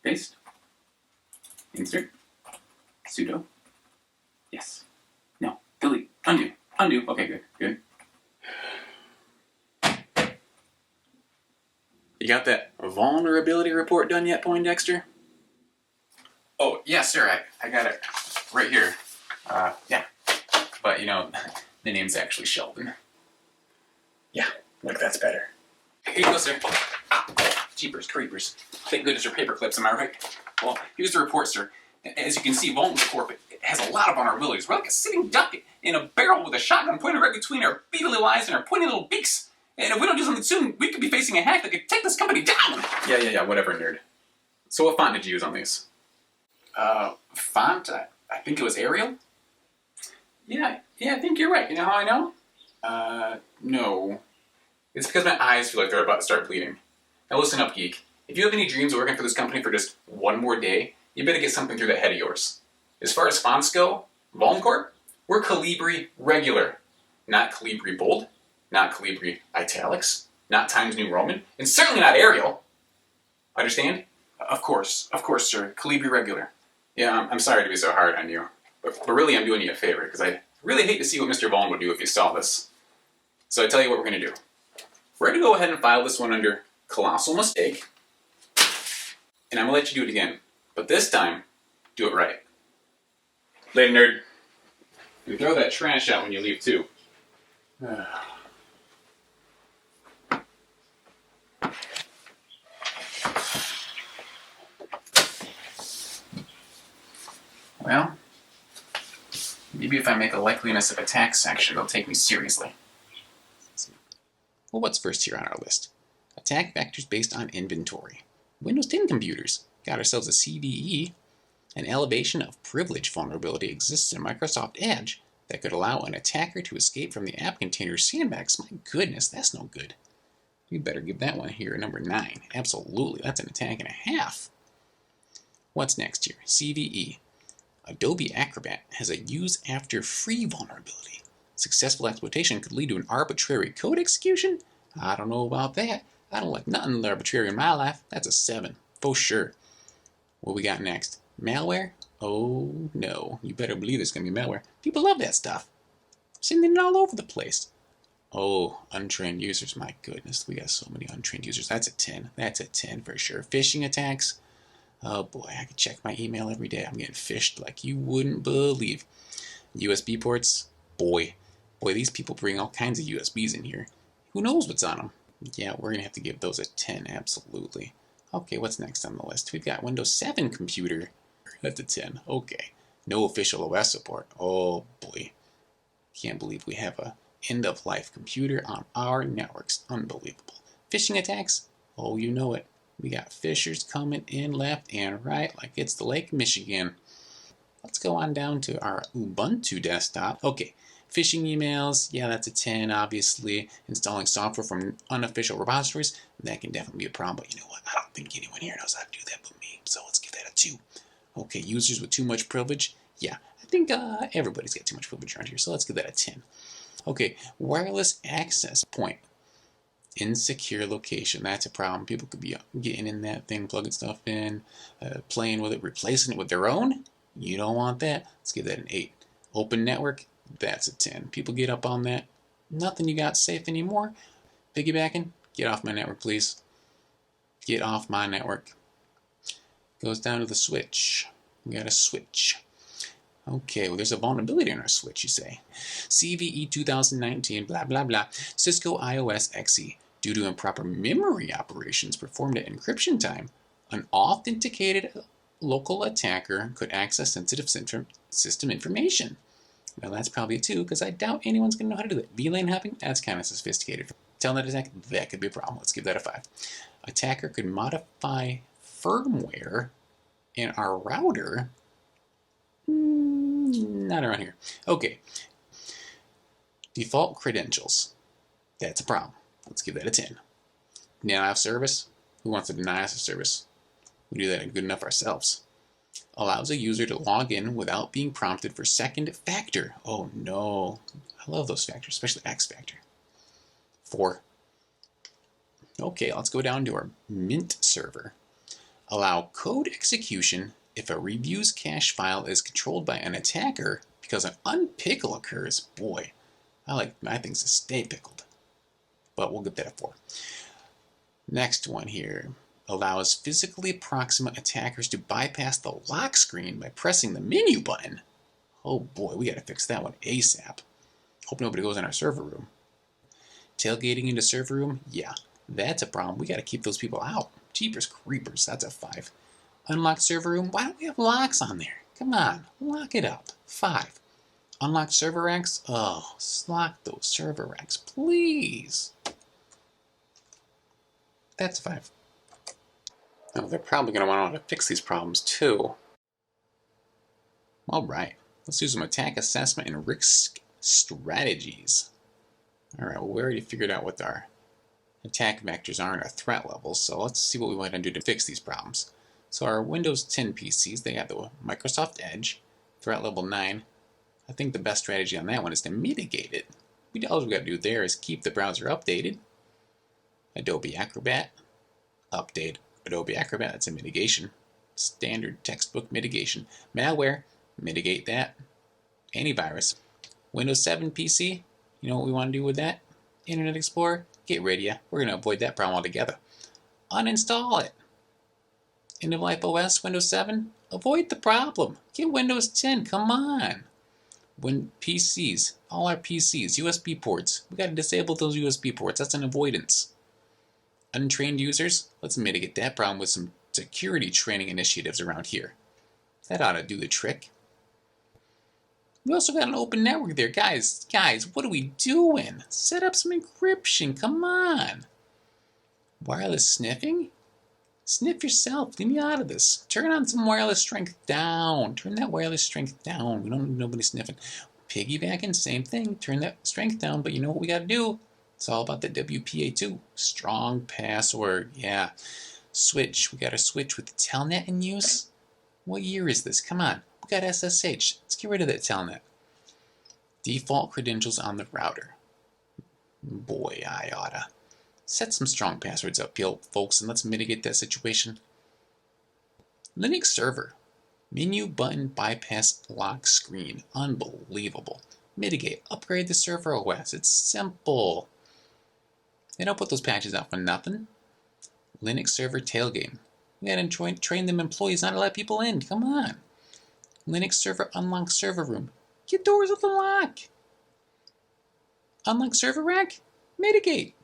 Paste. Insert. Sudo. Yes. No. Delete. Undo. Undo. Okay, good. Good. You got that vulnerability report done yet, Poindexter? Oh, yes, sir. I got it right here. Yeah. But, the name's actually Sheldon. Yeah, look, that's better. Here you go, sir. Jeepers creepers. Thank goodness for paper clips, am I right? Well, here's the report, sir. As you can see, Vuln Corp has a lot of vulnerabilities. We're like a sitting duck in a barrel with a shotgun pointed right between our beady little eyes and our pointy little beaks. And if we don't do something soon, we could be facing a hack that could take this company down! Yeah, whatever, nerd. So what font did you use on these? Font? I think it was Arial? Yeah, I think you're right. You know how I know? No. It's because my eyes feel like they're about to start bleeding. Now listen up, geek. If you have any dreams of working for this company for just one more day, you better get something through that head of yours. As far as fonts go, Vuln Corp, we're Calibri regular. Not Calibri bold, not Calibri italics, not Times New Roman, and certainly not Arial. Understand? Of course, sir. Calibri regular. Yeah, I'm sorry to be so hard on you, but really I'm doing you a favor, because I really hate to see what Mr. Vuln would do if he saw this. So I tell you what we're going to do. We're going to go ahead and file this one under Colossal Mistake, and I'm going to let you do it again. But this time, do it right. Later, nerd. And throw that trash out when you leave, too. Well, maybe if I make a likeliness of attack section, they'll take me seriously. Well, what's first here on our list? Attack vectors based on inventory. Windows 10 computers. Got ourselves a CVE. An elevation of privilege vulnerability exists in Microsoft Edge that could allow an attacker to escape from the app container sandbox. My goodness, that's no good. We better give that one here, number 9. Absolutely, that's an attack and a half. What's next here? CVE. Adobe Acrobat has a use after free vulnerability. Successful exploitation could lead to an arbitrary code execution? I don't know about that. I don't like nothing arbitrary in my life. That's a 7, for sure. What we got next? Malware? Oh no, you better believe there's going to be malware. People love that stuff. Sending it all over the place. Oh, untrained users, my goodness. We got so many untrained users. That's a 10. That's a 10 for sure. Phishing attacks? Oh boy, I could check my email every day. I'm getting phished like you wouldn't believe. USB ports? Boy, these people bring all kinds of USBs in here. Who knows what's on them? Yeah, we're going to have to give those a 10, absolutely. Okay, what's next on the list? We've got Windows 7 computer. That's a 10. Okay. No official OS support. Oh boy. Can't believe we have a end-of-life computer on our networks. Unbelievable. Phishing attacks? Oh, you know it. We got phishers coming in left and right like it's the Lake Michigan. Let's go on down to our Ubuntu desktop. Okay. Phishing emails, yeah, that's a 10, obviously. Installing software from unofficial repositories, that can definitely be a problem. But you know what? I don't think anyone here knows how to do that but me. So let's give that a 2. Okay, users with too much privilege. Yeah, I think everybody's got too much privilege around here. So let's give that a 10. Okay, wireless access point. Insecure location. That's a problem. People could be getting in that thing, plugging stuff in, playing with it, replacing it with their own. You don't want that. Let's give that an 8. Open network. That's a 10. People get up on that. Nothing you got safe anymore. Piggybacking. Get off my network, please. Get off my network. Goes down to the switch. We got a switch. Okay, well, there's a vulnerability in our switch, you say. CVE 2019, blah, blah, blah. Cisco IOS XE. Due to improper memory operations performed at encryption time, an authenticated local attacker could access sensitive system information. Well, that's probably a 2, because I doubt anyone's going to know how to do that. VLAN hopping? That's kind of sophisticated. Telnet attack? That could be a problem. Let's give that a 5. Attacker could modify firmware in our router. Not around here. Okay. Default credentials. That's a problem. Let's give that a 10. Denial of service? Who wants to deny us a service? We do that good enough ourselves. Allows a user to log in without being prompted for second factor. Oh no. I love those factors, especially X factor. 4. Okay, let's go down to our Mint server. Allow code execution if a review's cache file is controlled by an attacker because an unpickle occurs. Boy, I like my things to stay pickled. But we'll get that at 4. Next one here. Allows physically proximate attackers to bypass the lock screen by pressing the menu button. Oh boy, we gotta fix that one ASAP. Hope nobody goes in our server room. Tailgating into server room? Yeah, that's a problem. We gotta keep those people out. Jeepers creepers, that's a 5. Unlocked server room? Why don't we have locks on there? Come on, lock it up. 5. Unlocked server racks? Oh, lock those server racks, please. That's a 5. Now, they're probably going to want to fix these problems too. Alright, let's do some attack assessment and risk strategies. Alright, well, we already figured out what our attack vectors are and our threat levels, so let's see what we want to do to fix these problems. So our Windows 10 PCs, they have the Microsoft Edge, threat level 9. I think the best strategy on that one is to mitigate it. All we got to do there is keep the browser updated. Adobe Acrobat, update Adobe Acrobat, that's a mitigation. Standard textbook mitigation. Malware, mitigate that. Antivirus. Windows 7 PC, you know what we want to do with that? Internet Explorer, get rid of ya. We're going to avoid that problem altogether. Uninstall it. End of life OS, Windows 7, avoid the problem. Get Windows 10, come on. When PCs, all our PCs, USB ports, we got to disable those USB ports. That's an avoidance. Untrained users, let's mitigate that problem with some security training initiatives around here. That ought to do the trick. We also got an open network there. Guys, what are we doing? Set up some encryption, come on. Wireless sniffing? Sniff yourself, leave me out of this. Turn on some wireless strength down. Turn that wireless strength down. We don't need nobody sniffing. Piggybacking, same thing. Turn that strength down, but you know what we got to do? It's all about the WPA2. Strong password, yeah. Switch, we got to switch with the telnet in use. What year is this? Come on, we got SSH. Let's get rid of that telnet. Default credentials on the router. Boy, I oughta. Set some strong passwords up, folks, and let's mitigate that situation. Linux server. Menu button bypass lock screen. Unbelievable. Mitigate. Upgrade the server OS. It's simple. They don't put those patches out for nothing. Linux server tailgate. We gotta train them employees not to let people in. Come on. Linux server unlock server room. Get doors with the lock. Unlock server rack. Mitigate.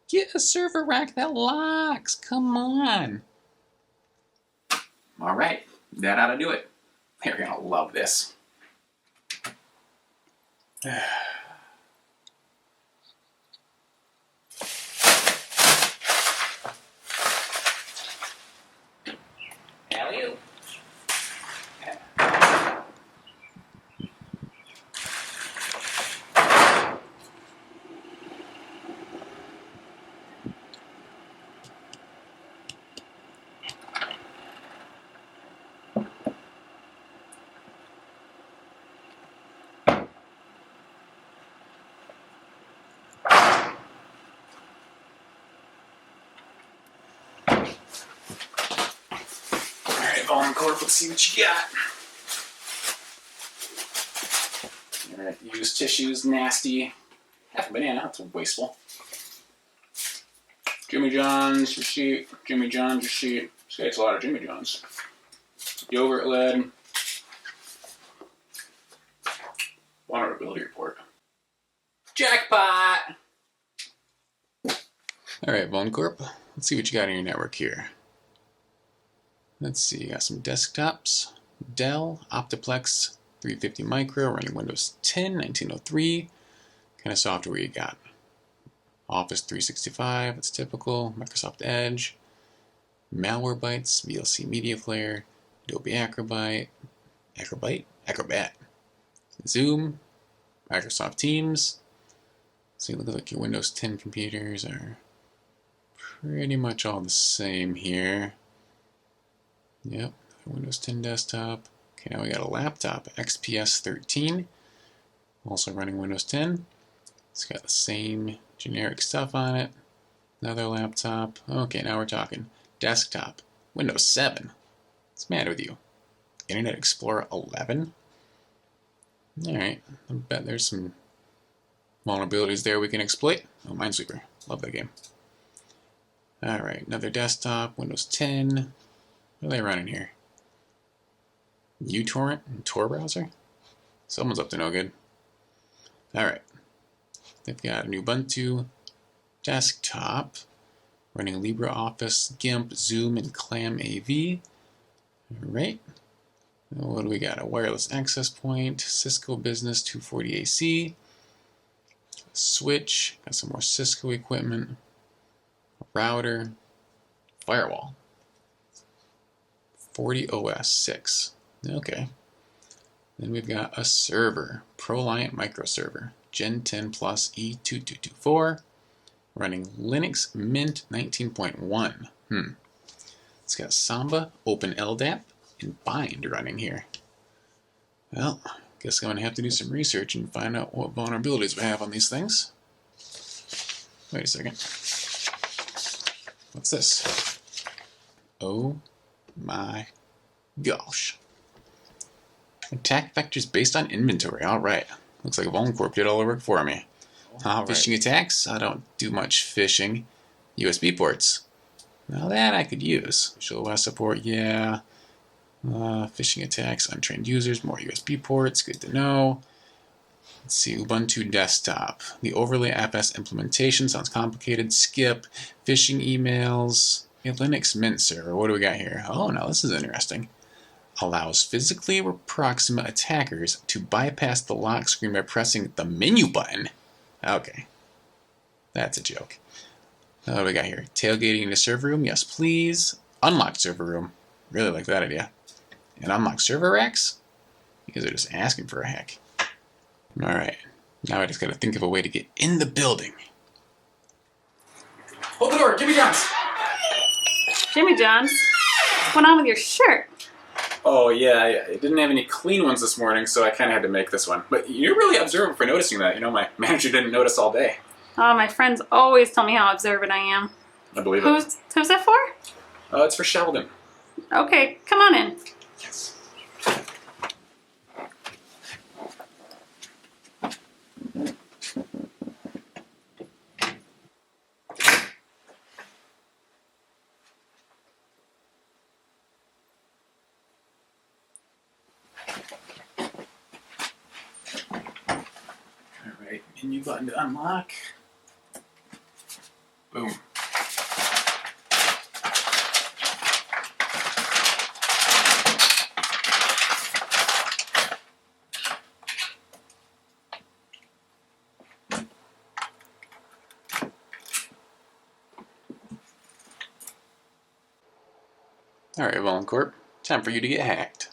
Get a server rack that locks. Come on. Alright, that ought to do it. They're going to love this. Alley-oop. Vuln Corp, let's see what you got. Alright, used tissues, nasty. Half a banana, that's wasteful. Jimmy John's receipt, Jimmy John's receipt. This guy's a lot of Jimmy John's. Yogurt lid. Vulnerability report. Jackpot! Alright, Vuln Corp, let's see what you got on your network here. Let's see, you got some desktops. Dell, Optiplex, 350 Micro, running Windows 10, 1903. Kind of software you got. Office 365, that's typical. Microsoft Edge. Malwarebytes, VLC Media Player, Adobe Acrobat. Zoom, Microsoft Teams. So you look like your Windows 10 computers are pretty much all the same here. Yep, Windows 10 desktop. Okay, now we got a laptop, XPS 13, also running Windows 10. It's got the same generic stuff on it. Another laptop. Okay, now we're talking. Desktop, Windows 7. What's the matter with you? Internet Explorer 11? Alright, I bet there's some vulnerabilities there we can exploit. Oh, Minesweeper. Love that game. Alright, another desktop, Windows 10. What are they running here? uTorrent and Tor browser? Someone's up to no good. Alright. They've got an Ubuntu desktop running LibreOffice, GIMP, Zoom, and Clam AV. Alright. What do we got? A wireless access point, Cisco Business 240 AC, switch, got some more Cisco equipment, a router, firewall, 40 OS 6. Okay. Then we've got a server, ProLiant microserver, Gen 10 Plus E2224, running Linux Mint 19.1. It's got Samba, Open LDAP, and Bind running here. Well, guess I'm going to have to do some research and find out what vulnerabilities we have on these things. Wait a second. What's this? Oh my gosh. Attack vectors based on inventory. Alright. Looks like Vuln Corp did all the work for me. Phishing attacks? I don't do much phishing. USB ports. Now that I could use. Visual OS support, yeah. Phishing attacks, untrained users, more USB ports, good to know. Let's see, Ubuntu desktop. The overlay FS implementation sounds complicated. Skip, phishing emails, a Linux Mint server. What do we got here? Oh, now this is interesting. Allows physically proximate attackers to bypass the lock screen by pressing the menu button. Okay, that's a joke. What do we got here? Tailgating in the server room, yes please. Unlocked server room, really like that idea. And unlock server racks? Because they're just asking for a hack. Alright, now I just gotta think of a way to get in the building. Hold the door, Jimmy John's! Jimmy John's? What's going on with your shirt? Oh yeah, I didn't have any clean ones this morning, so I kind of had to make this one. But you're really observant for noticing that. You know, my manager didn't notice all day. Oh, my friends always tell me how observant I am. I believe it. Who's that for? It's for Sheldon. Okay, come on in. Yes. Alright, menu button to unlock. Boom. Alright, Vuln Corp, time for you to get hacked.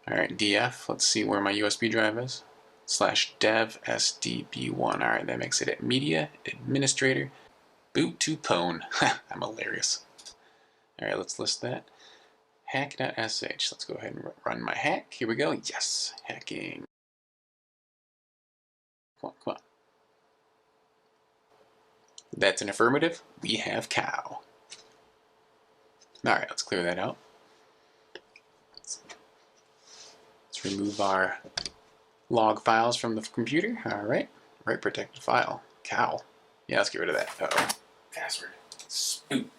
Alright, DF, let's see where my USB drive is. /dev sdb1. Alright, that makes it at media, administrator, boot to pwn. I'm hilarious. Alright, let's list that. Hack.sh. Let's go ahead and run my hack. Here we go. Yes, hacking. Come on. That's an affirmative. We have cow. Alright, let's clear that out. Let's remove our log files from the computer. Alright. Right protected file. Cow. Yeah, let's get rid of that. Uh-oh. Password. Spoot.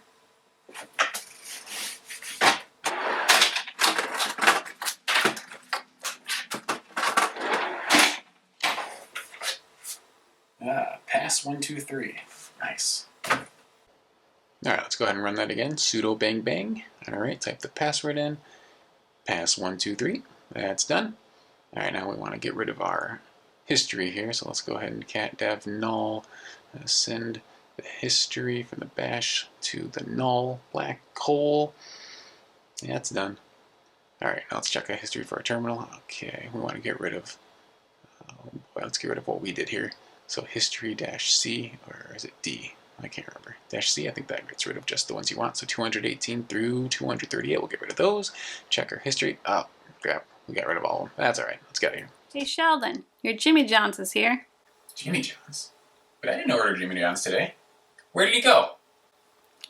Pass 1, 2, 3. Nice. Alright, let's go ahead and run that again. Sudo bang bang. Alright, type the password in. Pass 1, 2, 3. That's done. Alright, now we want to get rid of our history here. So let's go ahead and cat dev null. Send the history from the bash to the null black hole. Yeah, it's done. Alright, now let's check our history for our terminal. Okay, we want to get rid of let's get rid of what we did here. So history-c, or is it D? I can't remember. -C, I think that gets rid of just the ones you want. So 218 through 238, we'll get rid of those. Check our history. Oh, crap. We got rid of all of them. That's alright. Let's get out of here. Hey, Sheldon, your Jimmy John's is here. Jimmy John's? But I didn't order Jimmy John's today. Where did he go?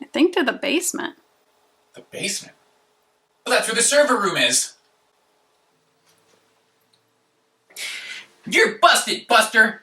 I think to the basement. The basement? Well, that's where the server room is. You're busted, Buster!